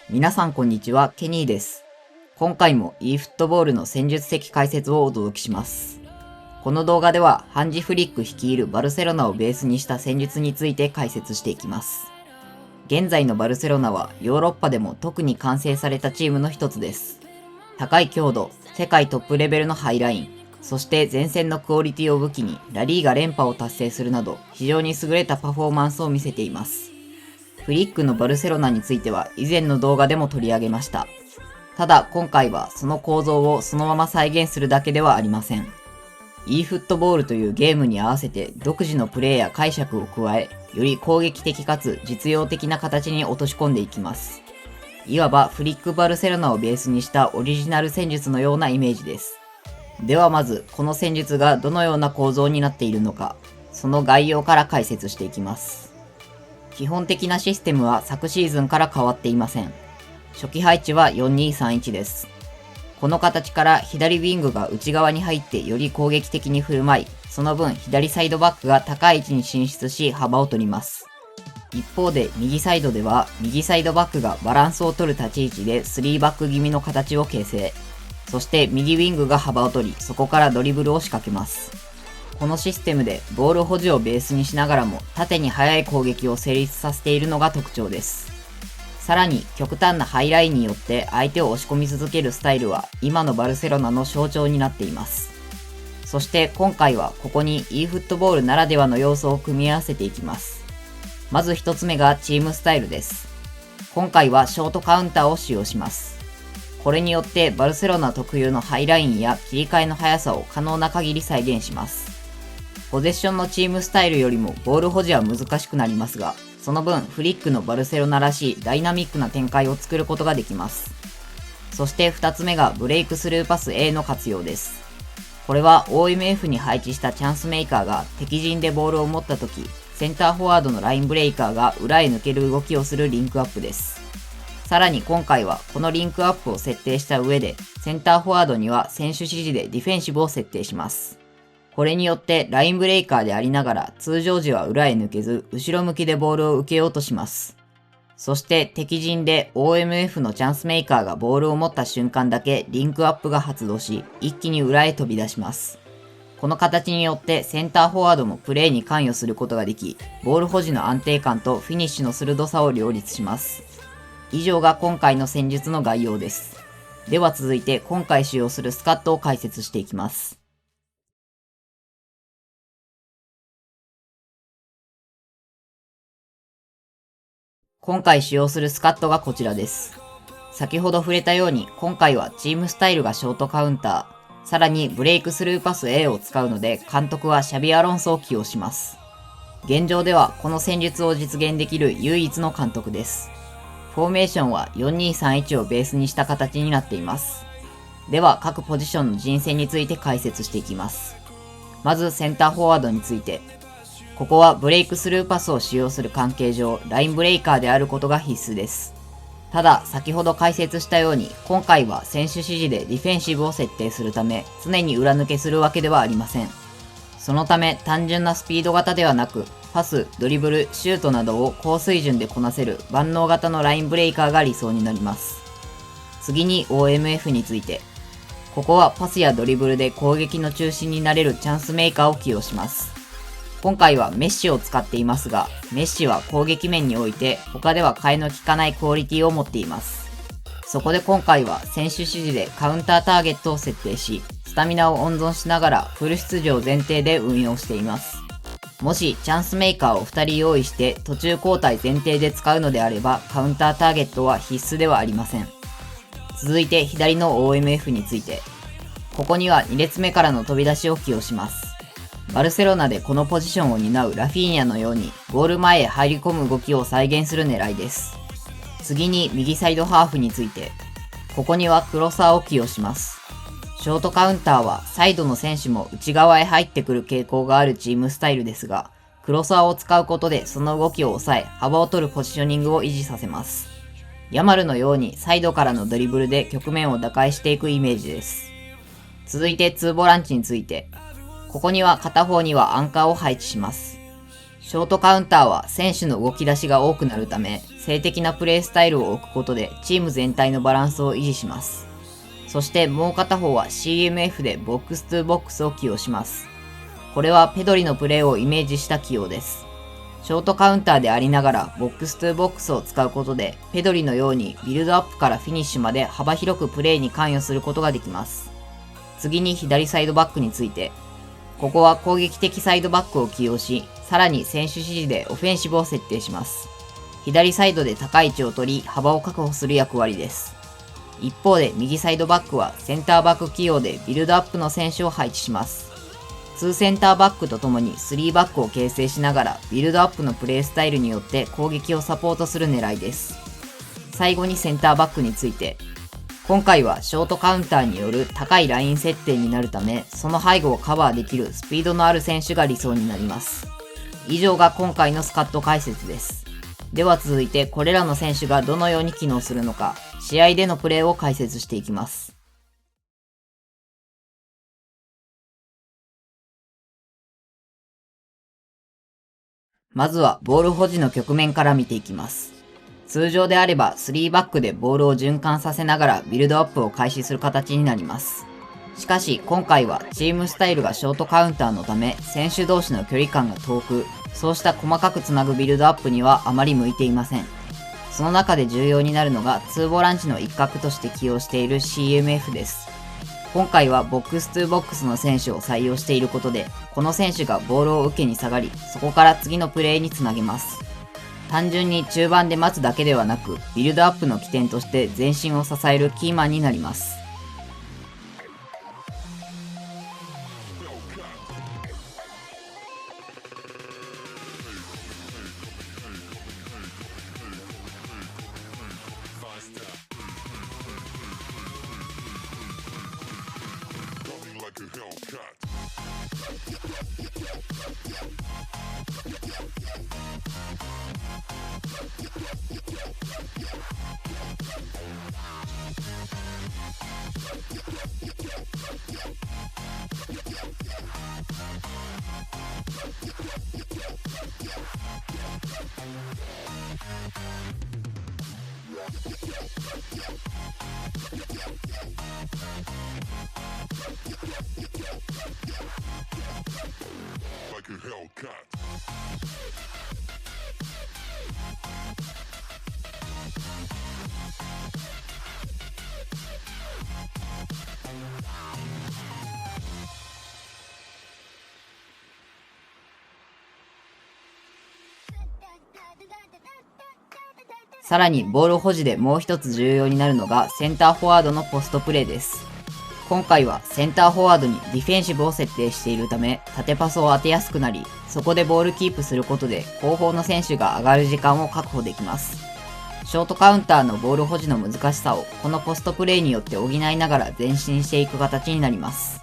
皆さんこんにちは、ケニーです。今回も e フットボールの戦術的解説をお届けします。この動画ではハンジ・フリック率いるバルセロナをベースにした戦術について解説していきます。現在のバルセロナはヨーロッパでも特に完成されたチームの一つです。高い強度、世界トップレベルのハイライン、そして前線のクオリティを武器にラリーガ連覇を達成するなど非常に優れたパフォーマンスを見せています。フリックのバルセロナについては以前の動画でも取り上げました。ただ今回はその構造をそのまま再現するだけではありません。e フットボールというゲームに合わせて独自のプレーや解釈を加え、より攻撃的かつ実用的な形に落とし込んでいきます。いわばフリックバルセロナをベースにしたオリジナル戦術のようなイメージです。ではまずこの戦術がどのような構造になっているのか、その概要から解説していきます。基本的なシステムは昨シーズンから変わっていません。初期配置は 4-2-3-1 です。この形から左ウィングが内側に入ってより攻撃的に振る舞い、その分左サイドバックが高い位置に進出し幅を取ります。一方で右サイドでは右サイドバックがバランスを取る立ち位置で3バック気味の形を形成。そして右ウィングが幅を取り、そこからドリブルを仕掛けます。このシステムでボール保持をベースにしながらも縦に速い攻撃を成立させているのが特徴です。さらに極端なハイラインによって相手を押し込み続けるスタイルは今のバルセロナの象徴になっています。そして今回はここに e フットボールならではの要素を組み合わせていきます。まず一つ目がチームスタイルです。今回はショートカウンターを使用します。これによってバルセロナ特有のハイラインや切り替えの速さを可能な限り再現します。ポゼッションのチームスタイルよりもボール保持は難しくなりますが、その分フリックのバルセロナらしいダイナミックな展開を作ることができます。そして2つ目がブレイクスルーパス A の活用です。これは OMF に配置したチャンスメーカーが敵陣でボールを持った時、センターフォワードのラインブレイカーが裏へ抜ける動きをするリンクアップです。さらに今回はこのリンクアップを設定した上で、センターフォワードには選手指示でディフェンシブを設定します。これによってラインブレイカーでありながら通常時は裏へ抜けず後ろ向きでボールを受けようとします。そして敵陣で OMF のチャンスメーカーがボールを持った瞬間だけリンクアップが発動し一気に裏へ飛び出します。この形によってセンターフォワードもプレーに関与することができ、ボール保持の安定感とフィニッシュの鋭さを両立します。以上が今回の戦術の概要です。では続いて今回使用するスカットを解説していきます。今回使用するスカットがこちらです。先ほど触れたように今回はチームスタイルがショートカウンター、さらにブレイクスルーパス A を使うので監督はシャビアロンソを起用します。現状ではこの戦術を実現できる唯一の監督です。フォーメーションは 4-2-3-1 をベースにした形になっています。では各ポジションの陣線について解説していきます。まずセンターフォワードについて。ここはブレイクスルーパスを使用する関係上、ラインブレイカーであることが必須です。ただ、先ほど解説したように、今回は選手指示でディフェンシブを設定するため、常に裏抜けするわけではありません。そのため、単純なスピード型ではなく、パス、ドリブル、シュートなどを高水準でこなせる万能型のラインブレイカーが理想になります。次に OMF について。ここはパスやドリブルで攻撃の中心になれるチャンスメーカーを起用します。今回はメッシを使っていますが、メッシは攻撃面において他では替えの利かないクオリティを持っています。そこで今回は選手指示でカウンターターゲットを設定し、スタミナを温存しながらフル出場前提で運用しています。もしチャンスメーカーを2人用意して途中交代前提で使うのであれば、カウンターターゲットは必須ではありません。続いて左の OMF について。ここには2列目からの飛び出しを起用します。バルセロナでこのポジションを担うラフィーニャのようにゴール前へ入り込む動きを再現する狙いです。次に右サイドハーフについて。ここにはクロサーを起用します。ショートカウンターはサイドの選手も内側へ入ってくる傾向があるチームスタイルですが、クロサーを使うことでその動きを抑え幅を取るポジショニングを維持させます。ヤマルのようにサイドからのドリブルで局面を打開していくイメージです。続いて2ボランチについて。ここには片方にはアンカーを配置します。ショートカウンターは選手の動き出しが多くなるため、静的なプレースタイルを置くことでチーム全体のバランスを維持します。そしてもう片方は CMF でボックス2ボックスを起用します。これはペドリのプレーをイメージした起用です。ショートカウンターでありながらボックス2ボックスを使うことでペドリのようにビルドアップからフィニッシュまで幅広くプレーに関与することができます。次に左サイドバックについて、ここは攻撃的サイドバックを起用し、さらに選手指示でオフェンシブを設定します。左サイドで高い位置を取り幅を確保する役割です。一方で右サイドバックはセンターバック起用でビルドアップの選手を配置します。2センターバックとともに3バックを形成しながらビルドアップのプレースタイルによって攻撃をサポートする狙いです。最後にセンターバックについて、今回はショートカウンターによる高いライン設定になるため、その背後をカバーできるスピードのある選手が理想になります。以上が今回のスカット解説です。では続いてこれらの選手がどのように機能するのか、試合でのプレーを解説していきます。まずはボール保持の局面から見ていきます。通常であれば3バックでボールを循環させながらビルドアップを開始する形になります。しかし今回はチームスタイルがショートカウンターのため選手同士の距離感が遠く、そうした細かくつなぐビルドアップにはあまり向いていません。その中で重要になるのが2ボランチの一角として起用している CMF です。今回はボックス2ボックスの選手を採用していることで、この選手がボールを受けに下がり、そこから次のプレーにつなげます。単純に中盤で待つだけではなく、ビルドアップの起点として前進を支えるキーマンになります。さらにボール保持でもう一つ重要になるのがセンターフォワードのポストプレーです。今回はセンターフォワードにディフェンシブを設定しているため縦パスを当てやすくなり、そこでボールキープすることで後方の選手が上がる時間を確保できます。ショートカウンターのボール保持の難しさをこのポストプレーによって補いながら前進していく形になります。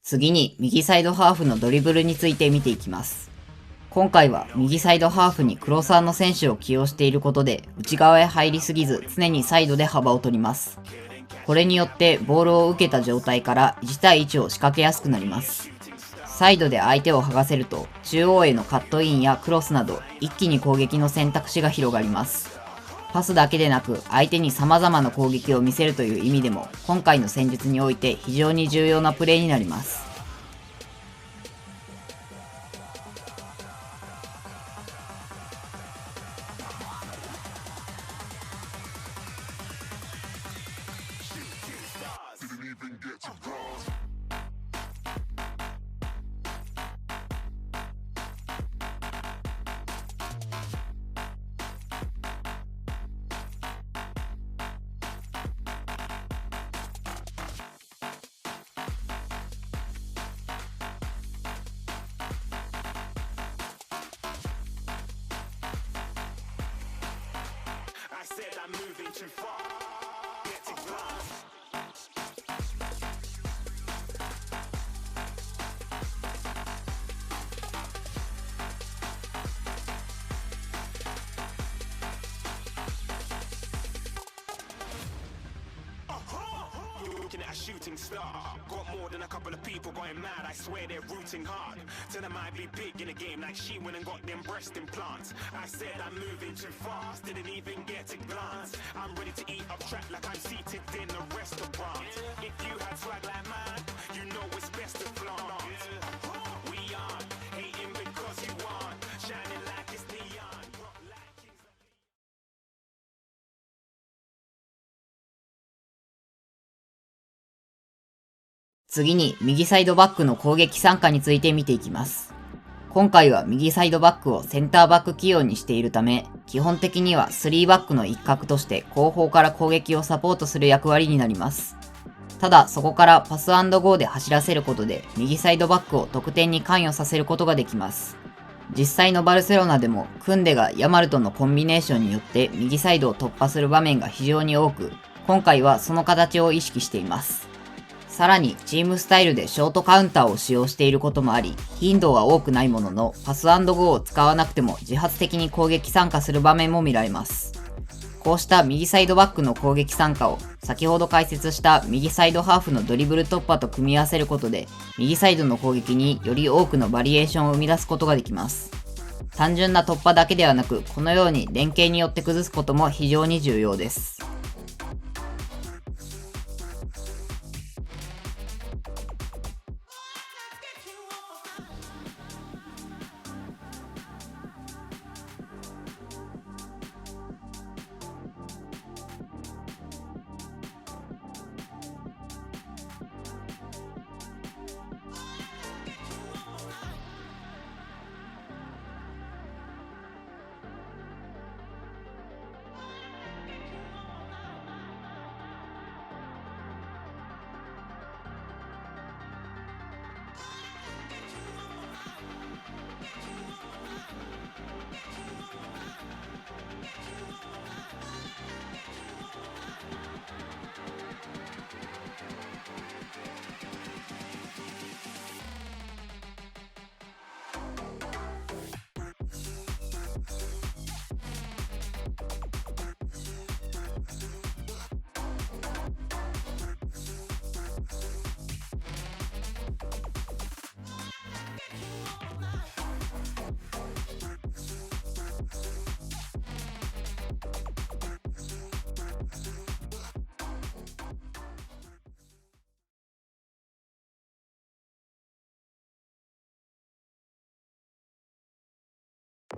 次に右サイドハーフのドリブルについて見ていきます。今回は右サイドハーフにクロサーの選手を起用していることで内側へ入りすぎず常にサイドで幅を取ります。これによってボールを受けた状態から1対1を仕掛けやすくなります。サイドで相手を剥がせると中央へのカットインやクロスなど一気に攻撃の選択肢が広がります。パスだけでなく相手に様々な攻撃を見せるという意味でも今回の戦術において非常に重要なプレーになります。At a shooting star, got more than a couple of people going mad. I swear they're rooting hard. Tell them I'd be big in the game, like she went and got them breast implants. I said I'm moving too fast, didn't even get a glance. I'm ready to eat up track like I'm seated in a restaurant. If you had swag like mine, you know it's best to flaunt. We aren't hating because you aren't shining like it's neon. Rock like kings of Leon. 次に右サイドバックの攻撃参加について見ていきます。今回は右サイドバックをセンターバック起用にしているため、基本的には3バックの一角として後方から攻撃をサポートする役割になります。ただそこからパス&ゴーで走らせることで右サイドバックを得点に関与させることができます。実際のバルセロナでもクンデがヤマルとのコンビネーションによって右サイドを突破する場面が非常に多く、今回はその形を意識しています。さらにチームスタイルでショートカウンターを使用していることもあり、頻度は多くないもののパス&ゴーを使わなくても自発的に攻撃参加する場面も見られます。こうした右サイドバックの攻撃参加を先ほど解説した右サイドハーフのドリブル突破と組み合わせることで、右サイドの攻撃により多くのバリエーションを生み出すことができます。単純な突破だけではなく、このように連携によって崩すことも非常に重要です。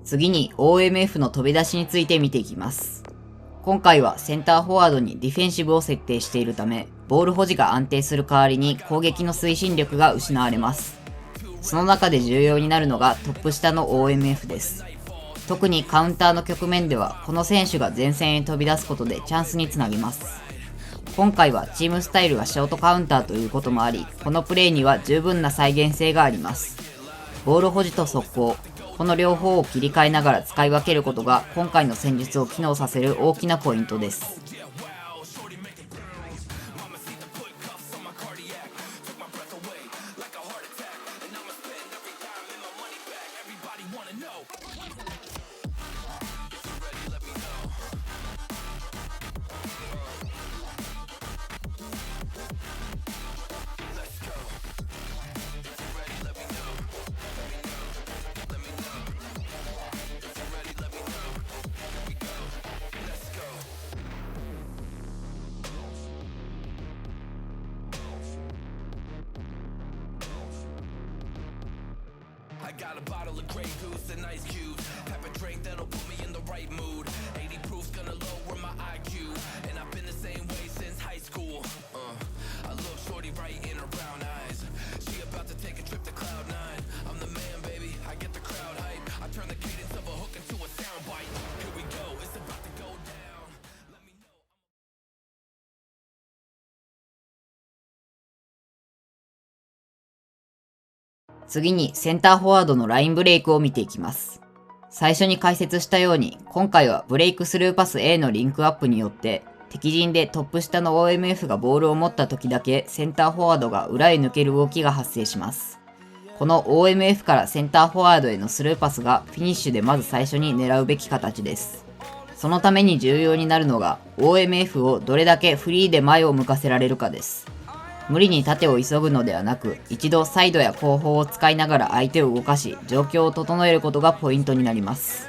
次に OMF の飛び出しについて見ていきます。今回はセンターフォワードにディフェンシブを設定しているため、ボール保持が安定する代わりに攻撃の推進力が失われます。その中で重要になるのがトップ下の OMF です。特にカウンターの局面では、この選手が前線へ飛び出すことでチャンスにつなげます。今回はチームスタイルがショートカウンターということもあり、このプレーには十分な再現性があります。ボール保持と速攻、この両方を切り替えながら使い分けることが今回の戦術を機能させる大きなポイントです。I got a bottle of Grey Goose and ice cubes. Have a drink that'll put me in the right mood. 80 proof's gonna lower my IQ. And I've been the same way since high school. I look shorty right in her brown eyes. She about to take a trip to Cloud 9. I'm the man, baby. I get the crowd hype. I turn the cadence of a hook into a soundbite. Here we go, it's about to go down. Let me know. 次にセンターフォワードのラインブレイクを見ていきます。最初に解説したように、今回はブレイクスルーパス A のリンクアップによって、敵陣でトップ下の OMF がボールを持った時だけセンターフォワードが裏へ抜ける動きが発生します。この OMF からセンターフォワードへのスルーパスがフィニッシュでまず最初に狙うべき形です。そのために重要になるのが OMF をどれだけフリーで前を向かせられるかです。無理に縦を急ぐのではなく、一度サイドや後方を使いながら相手を動かし、状況を整えることがポイントになります。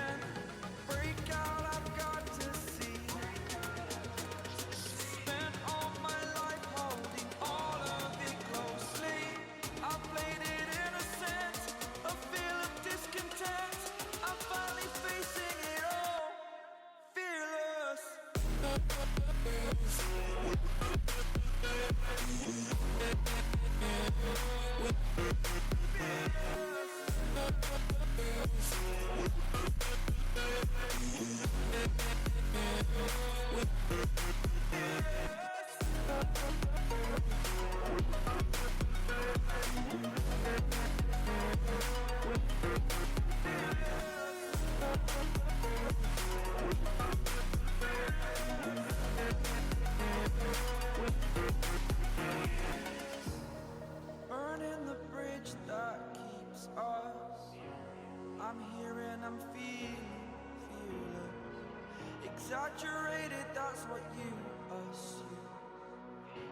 Exaggerated, that's what you assume.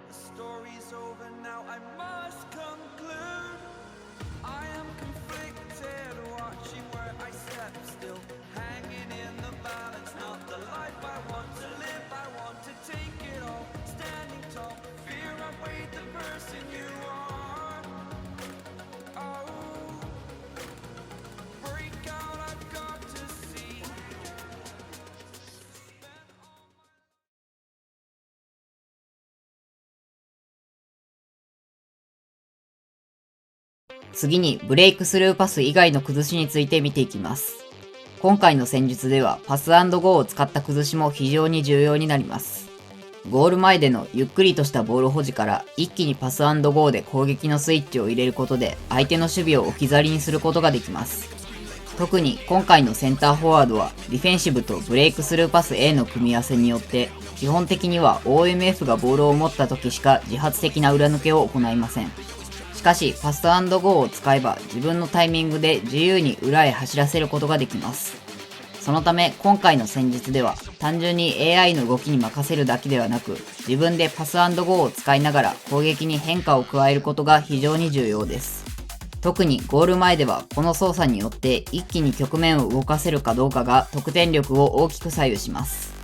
The story's over now, I must conclude. I am conflicted, watching where I step still, hanging in the balance, not the life I want to live. I want to take it all, standing tall, fear I weighed the person you are. Oh, break out, I've got to see. 次にブレイクスルーパス以外の崩しについて見ていきます。今回の戦術ではパス&ゴーを使った崩しも非常に重要になります。ゴール前でのゆっくりとしたボール保持から一気にパス&ゴーで攻撃のスイッチを入れることで相手の守備を置き去りにすることができます。特に今回のセンターフォワードはディフェンシブとブレイクスルーパス A の組み合わせによって基本的には OMF がボールを持った時しか自発的な裏抜けを行いません。しかしパス&ゴーを使えば自分のタイミングで自由に裏へ走らせることができます。そのため今回の戦術では単純に AI の動きに任せるだけではなく自分でパス&ゴーを使いながら攻撃に変化を加えることが非常に重要です。特にゴール前ではこの操作によって一気に局面を動かせるかどうかが得点力を大きく左右します。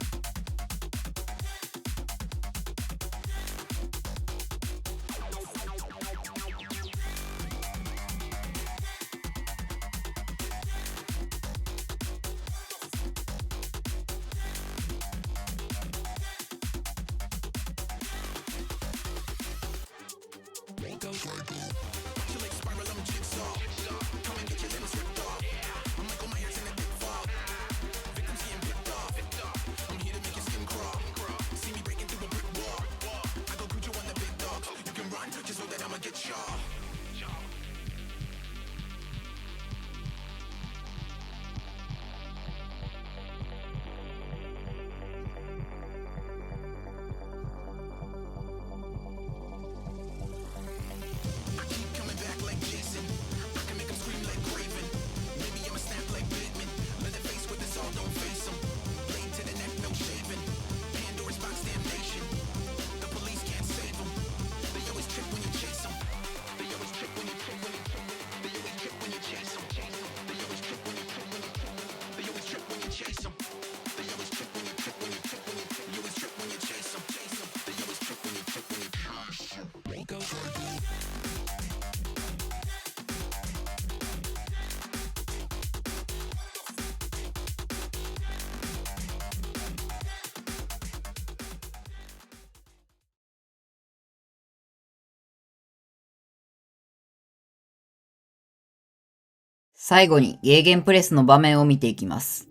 最後にゲーゲンプレスの場面を見ていきます。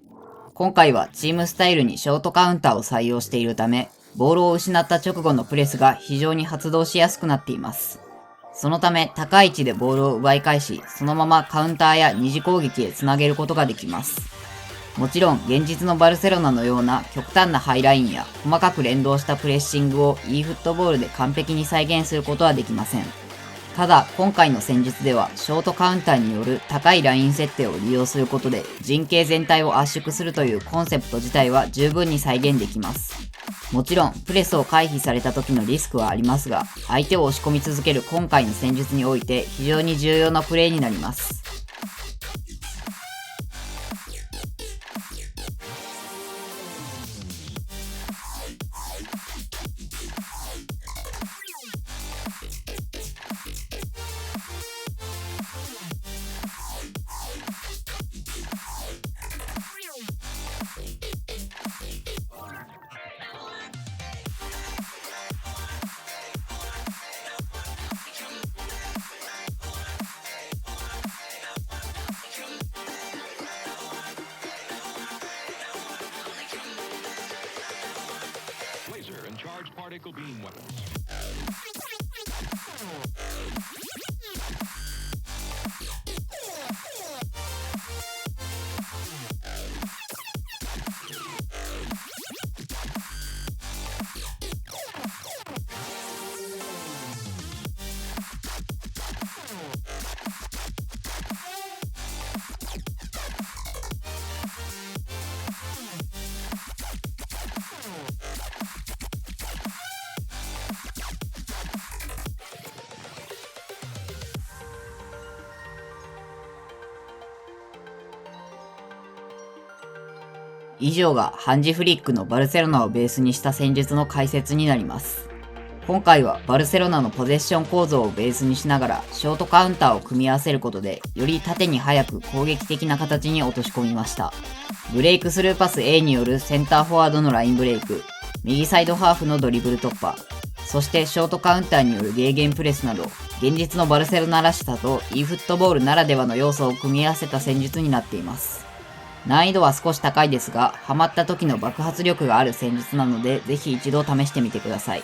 今回はチームスタイルにショートカウンターを採用しているため、ボールを失った直後のプレスが非常に発動しやすくなっています。そのため高い位置でボールを奪い返し、そのままカウンターや二次攻撃へつなげることができます。もちろん現実のバルセロナのような極端なハイラインや細かく連動したプレッシングを e フットボールで完璧に再現することはできません。ただ今回の戦術ではショートカウンターによる高いライン設定を利用することで陣形全体を圧縮するというコンセプト自体は十分に再現できます。もちろんプレスを回避された時のリスクはありますが、相手を押し込み続ける今回の戦術において非常に重要なプレーになります。Laser and charged particle beam weapons. 以上がハンジフリックのバルセロナをベースにした戦術の解説になります。今回はバルセロナのポゼッション構造をベースにしながらショートカウンターを組み合わせることでより縦に速く攻撃的な形に落とし込みました。ブレイクスルーパス A によるセンターフォワードのラインブレイク、右サイドハーフのドリブル突破、そしてショートカウンターによるゲーゲンプレスなど現実のバルセロナらしさと e フットボールならではの要素を組み合わせた戦術になっています。難易度は少し高いですが、ハマった時の爆発力がある戦術なので、ぜひ一度試してみてください。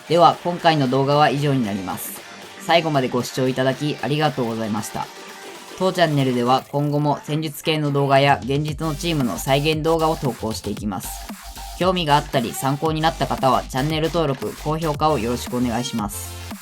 では、今回の動画は以上になります。最後までご視聴いただきありがとうございました。当チャンネルでは今後も戦術系の動画や現実のチームの再現動画を投稿していきます。興味があったり参考になった方はチャンネル登録、高評価をよろしくお願いします。